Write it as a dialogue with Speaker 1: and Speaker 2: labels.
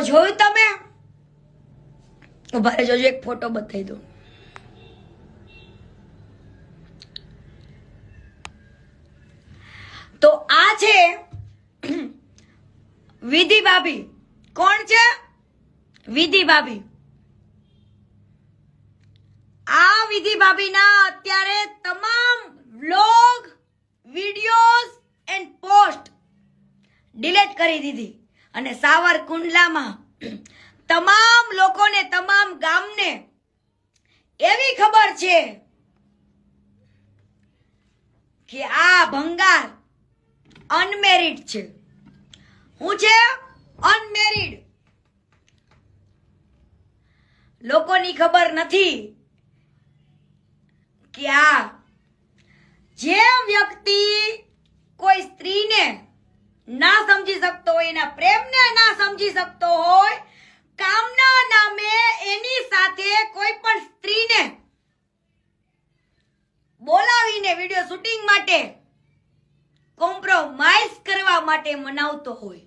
Speaker 1: જોયું તમે? ઉભા રહેજો, એક ફોટો બતાવી દો. તો આ છે વિધિ ભાભી. કોણ છે? વિધિ ભાભી. આ વિધિ ભાભીના અત્યારે તમામ vlog, videos and post delete કરી દીધી અને સાવરકુંડલામાં તમામ લોકોને, તમામ ગામને એવી ખબર છે કે આ ભંગાર અનમેરિડ છે. હું છે? અનમેરિડ. લોકોની ખબર નથી કે આ જે વ્યક્તિ કોઈ સ્ત્રીને ના સમજી શકતો હોય, એના પ્રેમને ના સમજી શકતો હોય, કામના નામે એની સાથે કોઈ પણ સ્ત્રીને બોલાવીને વિડિયો શૂટિંગ માટે, કોમ્પ્રોમાઇઝ કરવા માટે મનાવતો હોય,